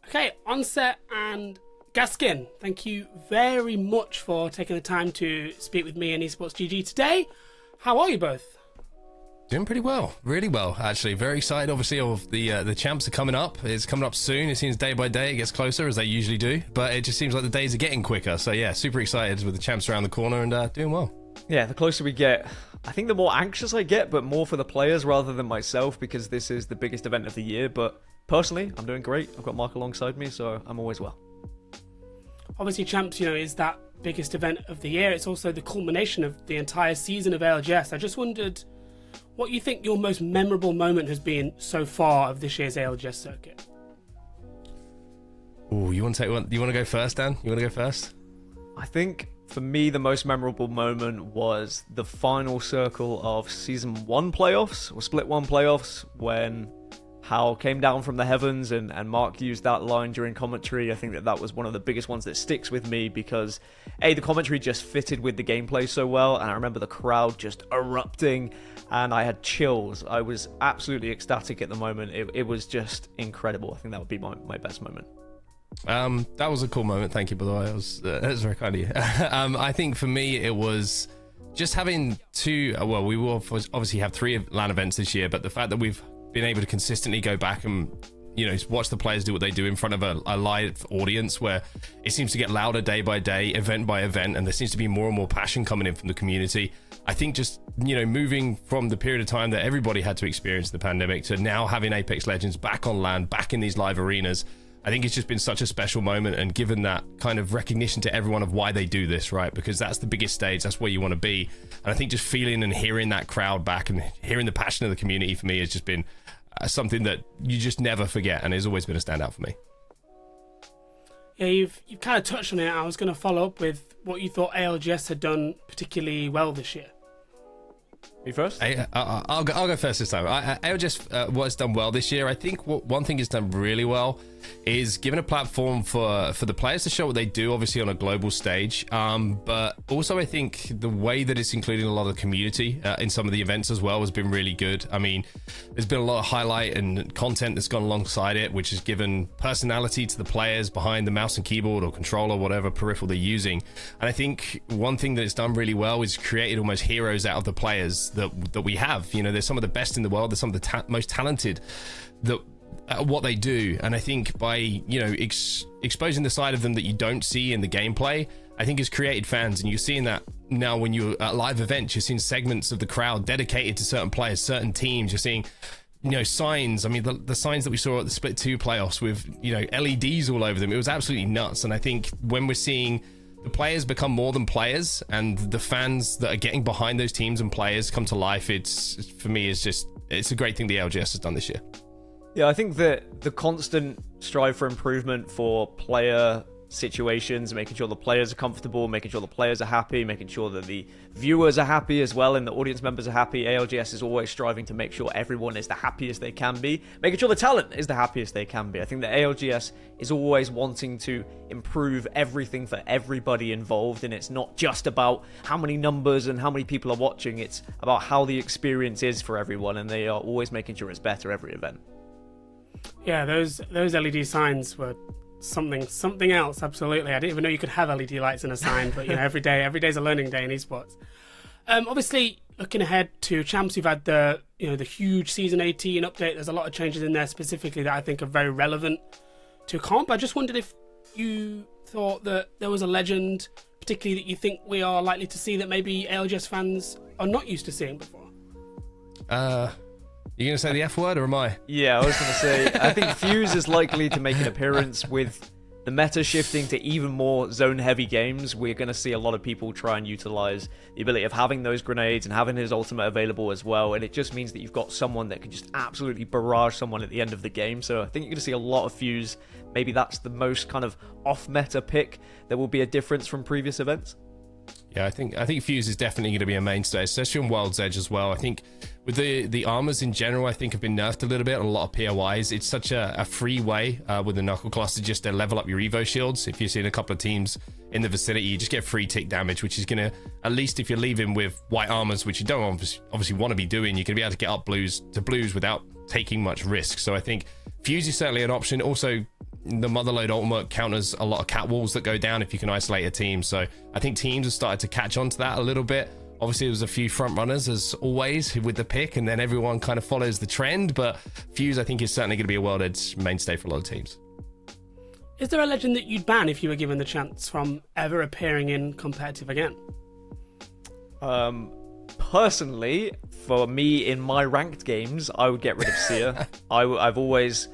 Okay, Onset and Gaskin, thank you very much for taking the time to speak with me and EsportsGG today. How are you both? Doing pretty well, really well, actually. Very excited, obviously, of the champs are coming up. It's coming up soon. It seems day by day it gets closer, as they usually do. But it just seems like the days are getting quicker. So yeah, super excited with the champs around the corner and doing well. Yeah, the closer we get, I think the more anxious I get, but more for the players rather than myself, because this is the biggest event of the year. But personally, I'm doing great. I've got Mark alongside me, so I'm always well. Obviously, Champs, is that biggest event of the year. It's also the culmination of the entire season of ALGS. I just wondered what you think your most memorable moment has been so far of this year's ALGS circuit. Oh, you want to take one? You want to go first, Dan? You want to go first? I think for me, the most memorable moment was the final circle of Season 1 playoffs, or Split 1 playoffs, when Hal came down from the heavens and Mark used that line during commentary. I think that was one of the biggest ones that sticks with me because, A, the commentary just fitted with the gameplay so well, and I remember the crowd just erupting, and I had chills. I was absolutely ecstatic at the moment. It was just incredible. I think that would be my best moment. That was a cool moment. Thank you, by the way. That was very kind of you. I think for me, it was just having two. Well, we will obviously have 3 LAN events this year, but the fact that we've been able to consistently go back and watch the players do what they do in front of a live audience, where it seems to get louder day by day, event by event, and there seems to be more and more passion coming in from the community. I think just moving from the period of time that everybody had to experience the pandemic to now having Apex Legends back on LAN, back in these live arenas, I think it's just been such a special moment, and given that kind of recognition to everyone of why they do this, right? Because that's the biggest stage, that's where you want to be. And I think just feeling and hearing that crowd back and hearing the passion of the community for me has just been something that you just never forget, and has always been a standout for me. Yeah, you've kind of touched on it. I was going to follow up with what you thought ALGS had done particularly well this year. Me first? I'll go first this time. ALGS what's done well this year. I think one thing it's done really well is given a platform for the players to show what they do, obviously on a global stage. But also I think the way that it's including a lot of the community in some of the events as well has been really good. I mean, there's been a lot of highlight and content that's gone alongside it, which has given personality to the players behind the mouse and keyboard or controller, whatever peripheral they're using. And I think one thing that it's done really well is created almost heroes out of the players that we have. They're some of the best in the world. They're some of the most talented at what they do. And I think by exposing the side of them that you don't see in the gameplay, I think has created fans. And you're seeing that now when you're at live events. You're seeing segments of the crowd dedicated to certain players, certain teams. You're seeing signs. I mean, the signs that we saw at the Split 2 playoffs with LEDs all over them, it was absolutely nuts. And I think when we're seeing the players become more than players, and the fans that are getting behind those teams and players come to life, for me it's a great thing the ALGS has done this year. Yeah, I think that the constant strive for improvement for player situations, making sure the players are comfortable, making sure the players are happy, making sure that the viewers are happy as well and the audience members are happy. ALGS is always striving to make sure everyone is the happiest they can be, making sure the talent is the happiest they can be. I think that ALGS is always wanting to improve everything for everybody involved, and it's not just about how many numbers and how many people are watching, it's about how the experience is for everyone, and they are always making sure it's better every event. Yeah, those LED signs were something else. Absolutely, I didn't even know you could have LED lights in a sign. But every day's a learning day in esports. Obviously, looking ahead to champs, you've had the huge season 18 update. There's a lot of changes in there specifically that I think are very relevant to comp. I just wondered if you thought that there was a legend, particularly that you think we are likely to see that maybe ALGS fans are not used to seeing before. You going to say the F word, or am I? Yeah, I was going to say, I think Fuse is likely to make an appearance with the meta shifting to even more zone-heavy games. We're going to see a lot of people try and utilize the ability of having those grenades and having his ultimate available as well, and it just means that you've got someone that can just absolutely barrage someone at the end of the game. So I think you're going to see a lot of Fuse. Maybe that's the most kind of off-meta pick. There will be a difference from previous events. Yeah, I think Fuse is definitely going to be a mainstay, especially on World's Edge as well. I think with the armors in general, I think have been nerfed a little bit on a lot of POIs. It's such a free way with the knuckle cluster just to level up your Evo shields. If you're seeing a couple of teams in the vicinity, you just get free tick damage, which is going to, at least if you're leaving with white armors, which you don't obviously want to be doing, you're going to be able to get up blues without taking much risk. So I think Fuse is certainly an option. Also, the Motherload Ultimate counters a lot of cat walls that go down if you can isolate a team. So I think teams have started to catch on to that a little bit. Obviously, there was a few front runners, as always, with the pick, and then everyone kind of follows the trend. But Fuse, I think, is certainly going to be a World Edge mainstay for a lot of teams. Is there a legend that you'd ban if you were given the chance from ever appearing in competitive again? Personally, for me, in my ranked games, I would get rid of Seer. I've always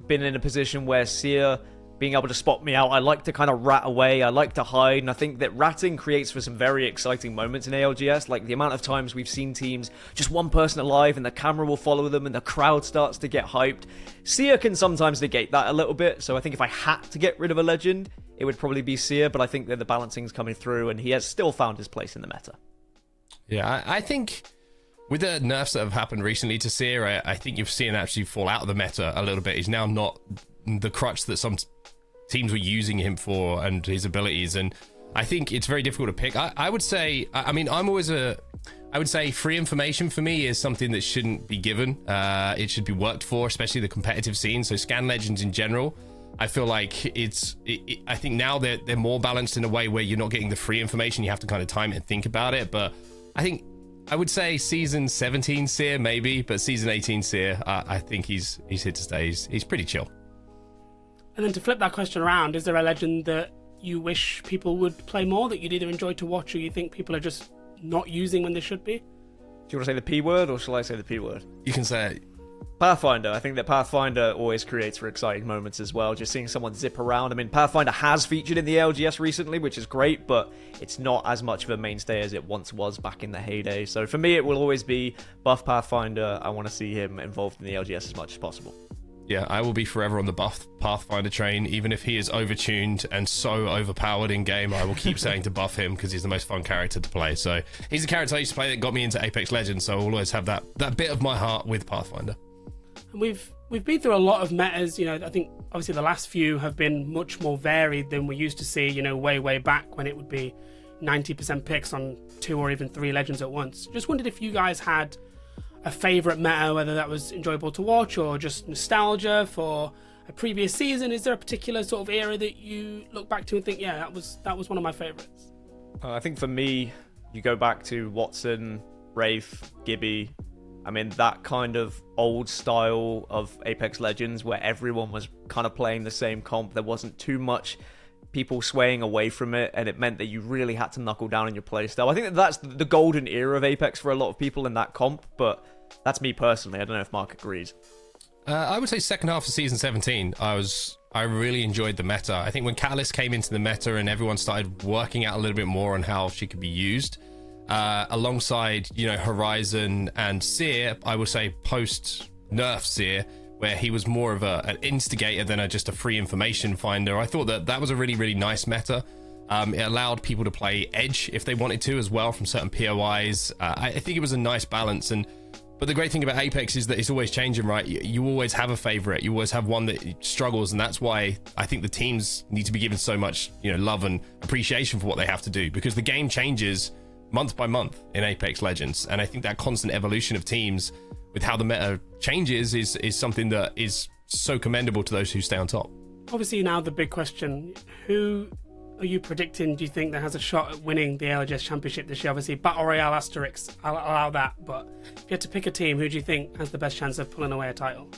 been in a position where Seer being able to spot me out, I like to kind of rat away, I like to hide, and I think that ratting creates for some very exciting moments in ALGS, like the amount of times we've seen teams, just one person alive, and the camera will follow them, and the crowd starts to get hyped. Seer can sometimes negate that a little bit, so I think if I had to get rid of a legend, it would probably be Seer, but I think that the balancing's coming through, and he has still found his place in the meta. Yeah, I think with the nerfs that have happened recently to Seer, I think you've seen him actually fall out of the meta a little bit. He's now not the crutch that some teams were using him for and his abilities, and I think it's very difficult to pick. I would say, I mean, I would say free information for me is something that shouldn't be given. It should be worked for, especially the competitive scene. So Scan Legends in general, I feel like I think now they're more balanced in a way where you're not getting the free information. You have to kind of time it and think about it. But I would say season 17 Seer maybe, but season 18 Seer, I think he's here to stay. He's pretty chill. And then to flip that question around, is there a legend that you wish people would play more, that you'd either enjoy to watch or you think people are just not using when they should be? Do you want to say the P word, or shall I say the P word? You can say it. Pathfinder. I think that Pathfinder always creates for exciting moments as well. Just seeing someone zip around. I mean, Pathfinder has featured in the LGS recently, which is great, but it's not as much of a mainstay as it once was back in the heyday. So for me, it will always be buff Pathfinder. I want to see him involved in the LGS as much as possible. Yeah, I will be forever on the buff Pathfinder train. Even if he is overtuned and so overpowered in game, I will keep saying to buff him because he's the most fun character to play. So he's the character I used to play that got me into Apex Legends, so I'll always have that bit of my heart with Pathfinder. And we've been through a lot of metas. You know, I think obviously the last few have been much more varied than we used to see, you know, way back when it would be 90% picks on 2 or even 3 legends at once. Just wondered if you guys had a favourite meta, whether that was enjoyable to watch or just nostalgia for a previous season. Is there a particular sort of era that you look back to and think, yeah, that was one of my favourites? I think for me, you go back to Watson, Wraith, Gibby. I mean, that kind of old style of Apex Legends where everyone was kind of playing the same comp. There wasn't too much people swaying away from it, and it meant that you really had to knuckle down on your playstyle. I think that's the golden era of Apex for a lot of people in that comp, but that's me personally. I don't know if Mark agrees. I would say second half of season 17, I really enjoyed the meta. I think when Catalyst came into the meta and everyone started working out a little bit more on how she could be used, alongside, you know, Horizon and Seer, I would say post nerf Seer, where he was more of an instigator than just a free information finder. I thought that was a really, really nice meta. It allowed people to play Edge if they wanted to as well from certain POIs. I think it was a nice balance. But the great thing about Apex is that it's always changing, right? You always have a favorite. You always have one that struggles, and that's why I think the teams need to be given so much, you know, love and appreciation for what they have to do, because the game changes month by month in Apex Legends. And I think that constant evolution of teams with how the meta changes is something that is so commendable to those who stay on top. Obviously now the big question, who are you predicting, do you think, that has a shot at winning the ALGS Championship this year? Obviously Battle Royale asterisks, I'll allow that, but if you had to pick a team, who do you think has the best chance of pulling away a title?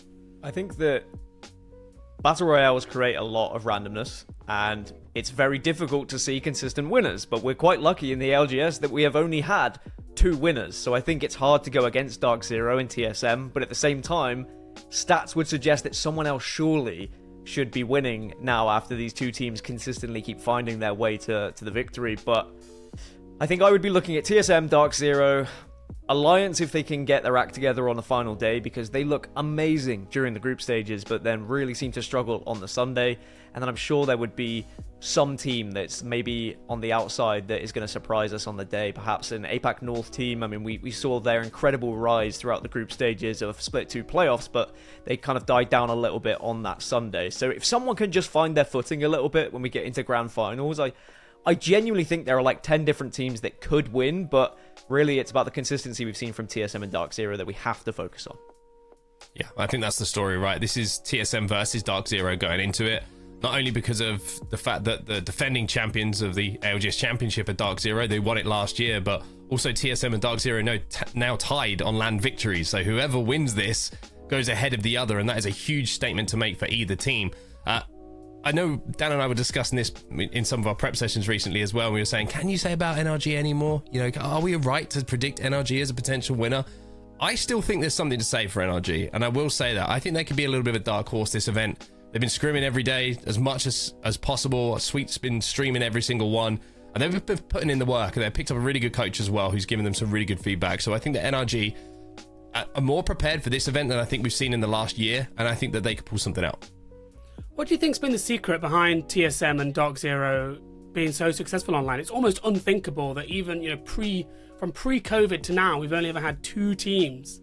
I think that Battle Royales create a lot of randomness, and it's very difficult to see consistent winners, but we're quite lucky in the LGS that we have only had 2 winners, so I think it's hard to go against DarkZero and TSM, but at the same time, stats would suggest that someone else surely should be winning now after these 2 teams consistently keep finding their way to the victory. But I think I would be looking at TSM, DarkZero, Alliance if they can get their act together on the final day, because they look amazing during the group stages but then really seem to struggle on the Sunday. And then I'm sure there would be some team that's maybe on the outside that is going to surprise us on the day, perhaps an APAC North team. I mean, we saw their incredible rise throughout the group stages of Split 2 playoffs, but they kind of died down a little bit on that Sunday. So if someone can just find their footing a little bit when we get into grand finals, I genuinely think there are like 10 different teams that could win, but really it's about the consistency we've seen from TSM and DarkZero that we have to focus on. Yeah, I think that's the story, right? This is TSM versus DarkZero going into it. Not only because of the fact that the defending champions of the ALGS Championship are DarkZero, they won it last year, but also TSM and DarkZero now tied on LAN victories. So whoever wins this goes ahead of the other, and that is a huge statement to make for either team. I know Dan and I were discussing this in some of our prep sessions recently as well. And we were saying, can you say about NRG anymore? You know, are we right to predict NRG as a potential winner? I still think there's something to say for NRG, and I will say that. I think they could be a little bit of a dark horse this event. They've been scrimming every day as much as possible. Sweet's been streaming every single one, and they've been putting in the work, and they've picked up a really good coach as well who's given them some really good feedback. So I think that NRG are more prepared for this event than I think we've seen in the last year, and I think that they could pull something out. What do you think's been the secret behind TSM and DarkZero being so successful online? It's almost unthinkable that even, you know, from pre-COVID to now, we've only ever had 2 teams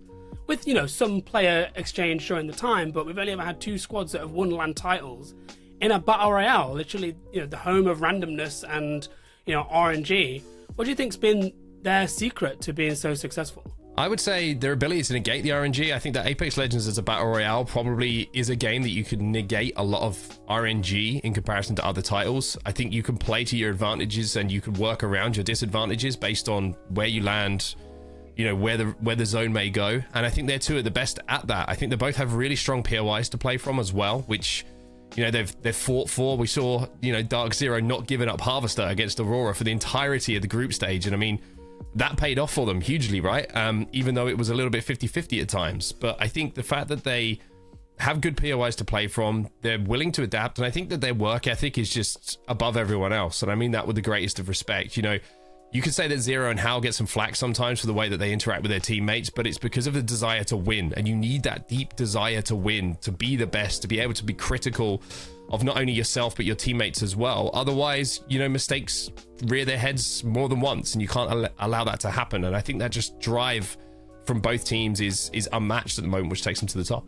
with, you know, some player exchange during the time, but we've only ever had 2 squads that have won LAN titles in a battle royale, literally, you know, the home of randomness and, you know, RNG. What do you think's been their secret to being so successful? I would say their ability to negate the RNG. I think that Apex Legends as a battle royale probably is a game that you could negate a lot of RNG in comparison to other titles. I think you can play to your advantages and you can work around your disadvantages based on where you land, you know, where the zone may go. And I think they're 2 of the best at that. I think they both have really strong POIs to play from as well, which, you know, they've fought for. We saw, you know, DarkZero not giving up Harvester against Aurora for the entirety of the group stage. And I mean, that paid off for them hugely, right? Even though it was a little bit 50-50 at times. But I think the fact that they have good POIs to play from, they're willing to adapt, and I think that their work ethic is just above everyone else. And I mean that with the greatest of respect. You know, you could say that Zero and Hal get some flack sometimes for the way that they interact with their teammates, but it's because of the desire to win. And you need that deep desire to win, to be the best, to be able to be critical of not only yourself, but your teammates as well. Otherwise, you know, mistakes rear their heads more than once, and you can't allow that to happen. And I think that just drive from both teams is unmatched at the moment, which takes them to the top.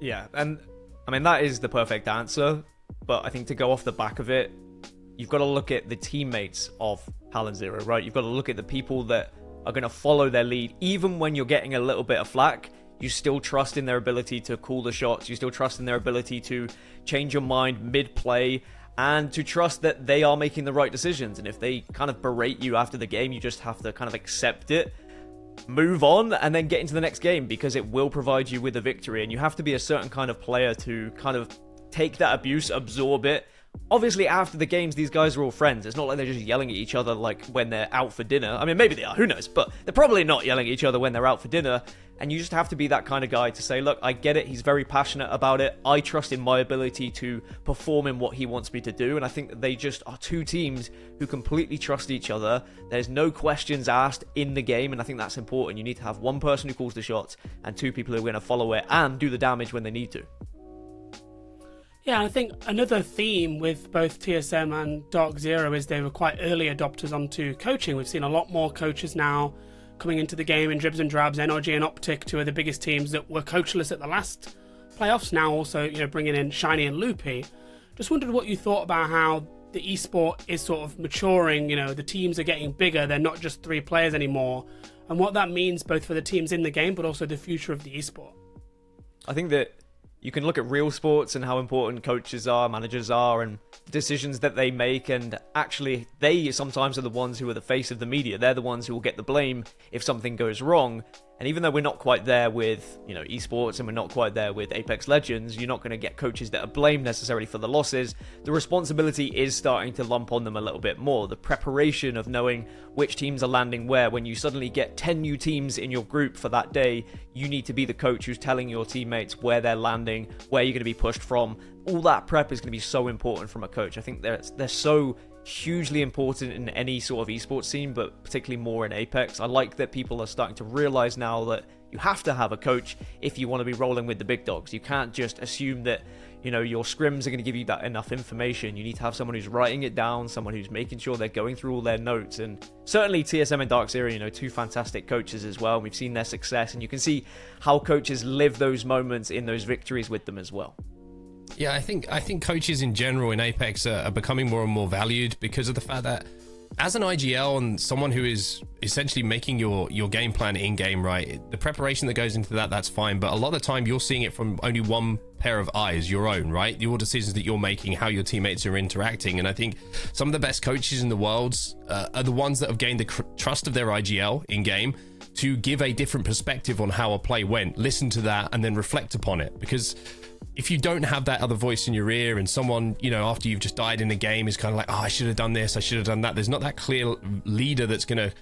Yeah, and I mean, that is the perfect answer. But I think to go off the back of it, you've got to look at the teammates of Hal and Zero, right? You've got to look at the people that are going to follow their lead. Even when you're getting a little bit of flack, you still trust in their ability to call the shots. You still trust in their ability to change your mind mid-play and to trust that they are making the right decisions. And if they kind of berate you after the game, you just have to kind of accept it, move on, and then get into the next game, because it will provide you with a victory. And you have to be a certain kind of player to kind of take that abuse, absorb it. Obviously, after the games, these guys are all friends. It's not like they're just yelling at each other like when they're out for dinner. I mean, maybe they are, who knows? But they're probably not yelling at each other when they're out for dinner. And you just have to be that kind of guy to say, look, I get it. He's very passionate about it. I trust in my ability to perform in what he wants me to do. And I think that they just are 2 teams who completely trust each other. There's no questions asked in the game. And I think that's important. You need to have 1 person who calls the shots and 2 people who are going to follow it and do the damage when they need to. Yeah, I think another theme with both TSM and DarkZero is they were quite early adopters onto coaching. We've seen a lot more coaches now coming into the game in dribs and drabs. NRG and Optic, 2 of the biggest teams that were coachless at the last playoffs, now also, you know, bringing in Shiny and Loopy. Just wondered what you thought about how the esport is sort of maturing. You know, the teams are getting bigger. They're not just 3 players anymore, and what that means both for the teams in the game, but also the future of the esport. I think that you can look at real sports and how important coaches are, managers are, and decisions that they make. And actually, they sometimes are the ones who are the face of the media. They're the ones who will get the blame if something goes wrong. And even though we're not quite there with, you know, esports, and we're not quite there with Apex Legends, you're not going to get coaches that are blamed necessarily for the losses. The responsibility is starting to lump on them a little bit more. The preparation of knowing which teams are landing where. When you suddenly get 10 new teams in your group for that day, you need to be the coach who's telling your teammates where they're landing, where you're going to be pushed from. All that prep is going to be so important from a coach. I think they're so hugely important in any sort of esports scene, but particularly more in Apex. I like that people are starting to realize now that you have to have a coach if you want to be rolling with the big dogs. You can't just assume that, you know, your scrims are going to give you that enough information. You need to have someone who's writing it down, someone who's making sure they're going through all their notes. And certainly TSM and DarkZero, you know, 2 fantastic coaches as well. We've seen their success, and you can see how coaches live those moments in those victories with them as well. Yeah, I think coaches in general in Apex are becoming more and more valued because of the fact that as an IGL and someone who is essentially making your game plan in game, right? The preparation that goes into that's fine, but a lot of the time you're seeing it from only one pair of eyes, your own, right? Your decisions that you're making, how your teammates are interacting. And I think some of the best coaches in the world are the ones that have gained the trust of their IGL in game to give a different perspective on how a play went, listen to that, and then reflect upon it. Because if you don't have that other voice in your ear, and someone, you know, after you've just died in a game is kind of like, oh, I should have done this, I should have done that, there's not that clear leader that's going to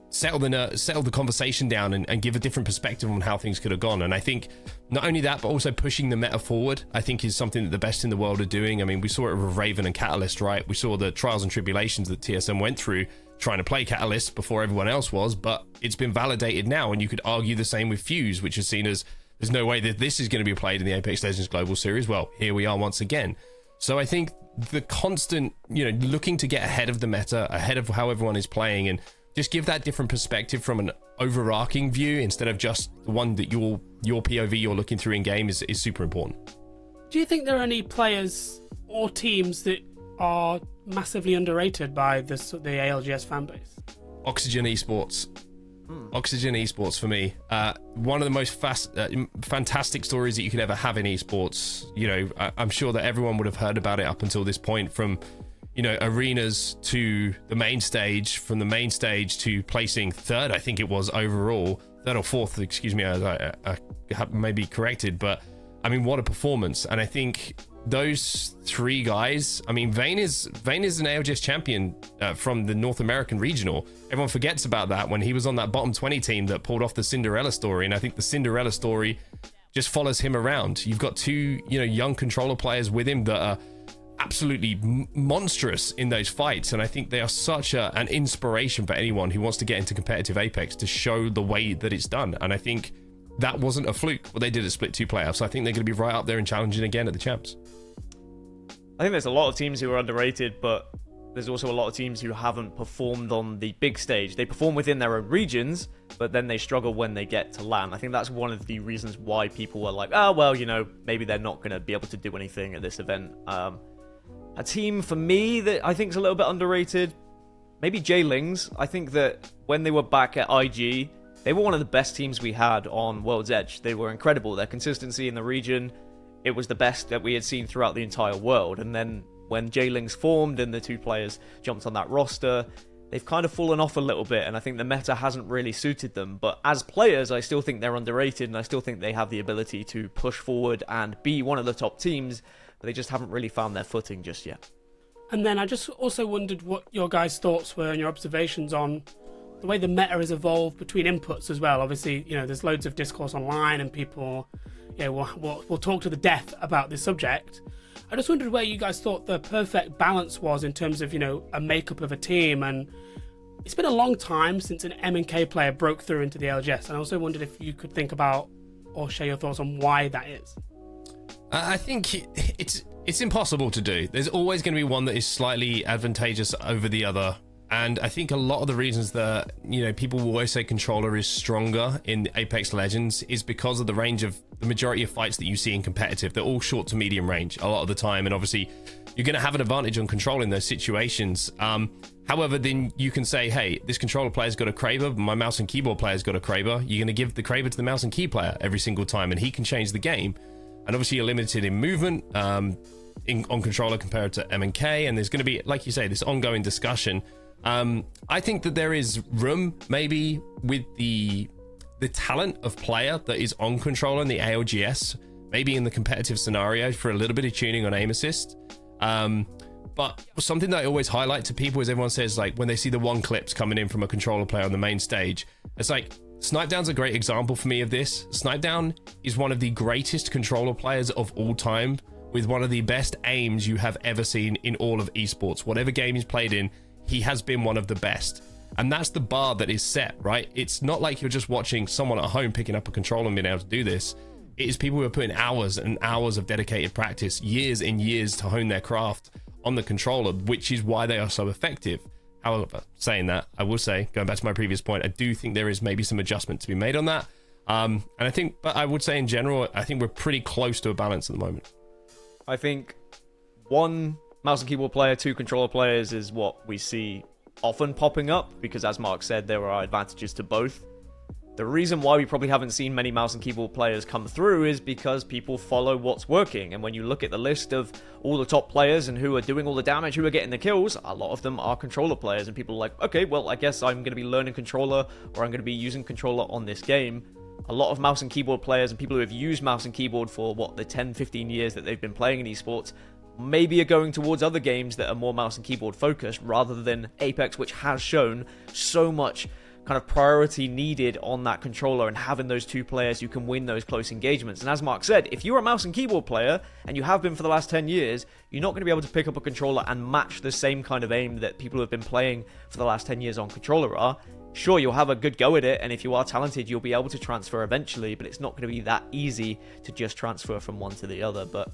settle the conversation down and give a different perspective on how things could have gone. And I think not only that, but also pushing the meta forward, I think is something that the best in the world are doing. I mean, we saw it with Raven and Catalyst, right? We saw the trials and tribulations that TSM went through trying to play Catalyst before everyone else was, but it's been validated now, and you could argue the same with Fuse, which is seen as there's no way that this is going to be played in the Apex Legends Global Series. Well, here we are once again. So I think the constant, you know, looking to get ahead of the meta, ahead of how everyone is playing, and just give that different perspective from an overarching view instead of just the one that your POV you're looking through in game is super important. Do you think there are any players or teams that are massively underrated by the ALGS fanbase? Oxygen Esports. Oxygen Esports for me, one of the most fantastic stories that you could ever have in esports. You know, I'm sure that everyone would have heard about it up until this point, from, you know, arenas to the main stage, from the main stage to placing third, I think it was overall, third or fourth, excuse me, I may be corrected, but I mean, what a performance. And I think those three guys, I mean, Vayne is an ALGS champion from the North American regional. Everyone forgets about that when he was on that bottom 20 team that pulled off the Cinderella story. And I think the Cinderella story just follows him around. You've got two, you know, young controller players with him that are absolutely monstrous in those fights. And I think they are such an inspiration for anyone who wants to get into competitive Apex to show the way that it's done. And I think that wasn't a fluke what they did at Split 2 playoffs. I think they're going to be right up there and challenging again at the champs. I think there's a lot of teams who are underrated, but there's also a lot of teams who haven't performed on the big stage. They perform within their own regions, but then they struggle when they get to LAN. I think that's one of the reasons why people were like, oh, well, you know, maybe they're not going to be able to do anything at this event. A team, for me, that I think is a little bit underrated, maybe J-Lings. I think that when they were back at IG, they were one of the best teams we had on World's Edge. They were incredible. Their consistency in the region, it was the best that we had seen throughout the entire world. And then when J-Lings formed and the two players jumped on that roster, they've kind of fallen off a little bit, and I think the meta hasn't really suited them. But as players, I still think they're underrated, and I still think they have the ability to push forward and be one of the top teams, but they just haven't really found their footing just yet. And then I just also wondered what your guys' thoughts were and your observations on the way the meta has evolved between inputs as well. Obviously, you know, there's loads of discourse online, and people, you know, will talk to the death about this subject. I just wondered where you guys thought the perfect balance was in terms of, you know, a makeup of a team. And it's been a long time since an M&K player broke through into the LGS. And I also wondered if you could think about or share your thoughts on why that is. I think it's impossible to do. There's always going to be one that is slightly advantageous over the other. And I think a lot of the reasons that, you know, people will always say controller is stronger in Apex Legends is because of the range of the majority of fights that you see in competitive. They're all short to medium range a lot of the time. And obviously you're going to have an advantage on control in those situations. However, then you can say, hey, this controller player's got a Kraber, my mouse and keyboard player's got a Kraber. You're going to give the Kraber to the mouse and key player every single time, and he can change the game. And obviously you're limited in movement on controller compared to M&K. And there's going to be, like you say, this ongoing discussion. I think that there is room maybe with the talent of player that is on controller in the ALGS, maybe in the competitive scenario for a little bit of tuning on aim assist. But something that I always highlight to people is everyone says, like, when they see the one clips coming in from a controller player on the main stage, it's like, Snipedown's a great example for me of this. Snipedown is one of the greatest controller players of all time, with one of the best aims you have ever seen in all of esports. Whatever game he's played in, he has been one of the best. And that's the bar that is set, right? It's not like you're just watching someone at home picking up a controller and being able to do this. It is people who are putting hours and hours of dedicated practice, years and years to hone their craft on the controller, which is why they are so effective. However, saying that, I will say, going back to my previous point, I do think there is maybe some adjustment to be made on that. And I think, but I would say in general, I think we're pretty close to a balance at the moment. I think one mouse and keyboard player, two controller players is what we see often popping up, because as Mark said, there are advantages to both. The reason why we probably haven't seen many mouse and keyboard players come through is because people follow what's working. And when you look at the list of all the top players and who are doing all the damage, who are getting the kills, a lot of them are controller players. And people are like, okay, well, I guess I'm going to be learning controller, or I'm going to be using controller on this game. A lot of mouse and keyboard players and people who have used mouse and keyboard for, the 10, 15 years that they've been playing in esports, maybe are going towards other games that are more mouse and keyboard focused, rather than Apex, which has shown so much kind of priority needed on that controller and having those two players who can win those close engagements. And as Mark said, if you're a mouse and keyboard player, and you have been for the last 10 years, you're not going to be able to pick up a controller and match the same kind of aim that people who have been playing for the last 10 years on controller are. Sure, you'll have a good go at it, and if you are talented, you'll be able to transfer eventually, but it's not going to be that easy to just transfer from one to the other. But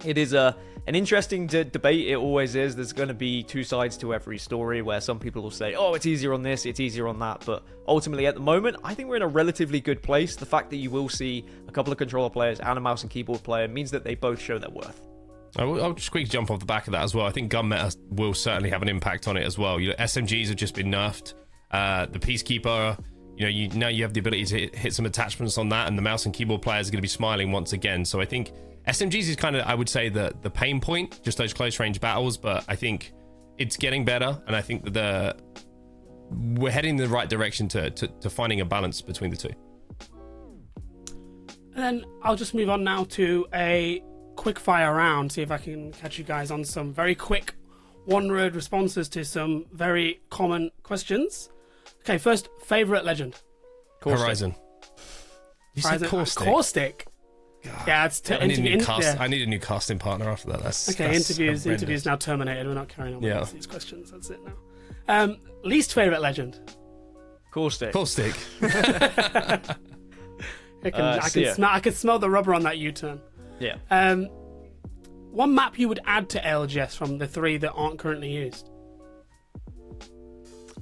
it is an interesting debate. It always is. There's going to be two sides to every story, where some people will say, oh, it's easier on this, it's easier on that. But ultimately, at the moment, I think we're in a relatively good place. The fact that you will see a couple of controller players and a mouse and keyboard player means that they both show their worth. I'll just quickly jump off the back of that as well. I think gun meta will certainly have an impact on it as well. SMGs have just been nerfed. The Peacekeeper, now you have the ability to hit some attachments on that, and the mouse and keyboard players are going to be smiling once again. So I think SMGs is kind of, I would say, the pain point, just those close range battles, but I think it's getting better, and I think that we're heading in the right direction to finding a balance between the two. And then I'll just move on now to a quick fire round, see if I can catch you guys on some very quick one-word responses to some very common questions. Okay, first, favorite legend. Horizon. You said Caustic. Caustic. Yeah, it's I need a new casting partner after that. That's interviews now terminated. We're not carrying on with these questions. That's it now. Least favorite legend. Caustic. I can smell the rubber on that U-turn. Yeah. One map you would add to ALGS from the three that aren't currently used?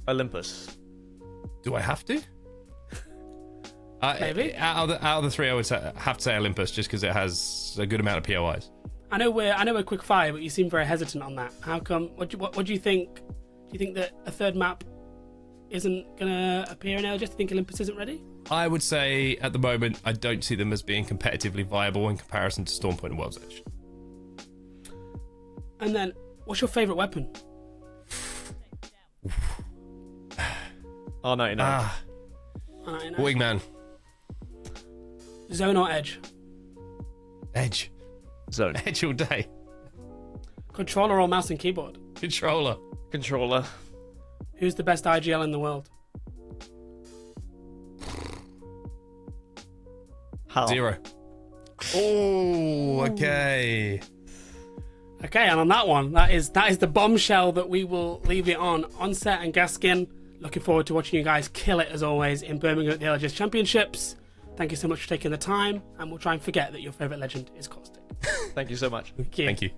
Olympus. Do I have to? Maybe. Out of the three, I would have to say Olympus, just because it has a good amount of POIs. I know we're quick fire, but you seem very hesitant on that. How come? What do you think? Do you think that a third map isn't gonna appear in ALGS? Do you think Olympus isn't ready? I would say at the moment I don't see them as being competitively viable in comparison to Stormpoint and World's Edge. And then, what's your favourite weapon? R99. Wingman. Zone or Edge? Edge. Zone. Edge all day. Controller or mouse and keyboard? Controller. Who's the best IGL in the world? How? 0. Oh, okay. Okay, and on that one, that is the bombshell that we will leave it on. Onset and Gaskin, looking forward to watching you guys kill it as always in Birmingham at the ALGS Championships. Thank you so much for taking the time, and we'll try and forget that your favourite legend is Caustic. Thank you so much. Thank you.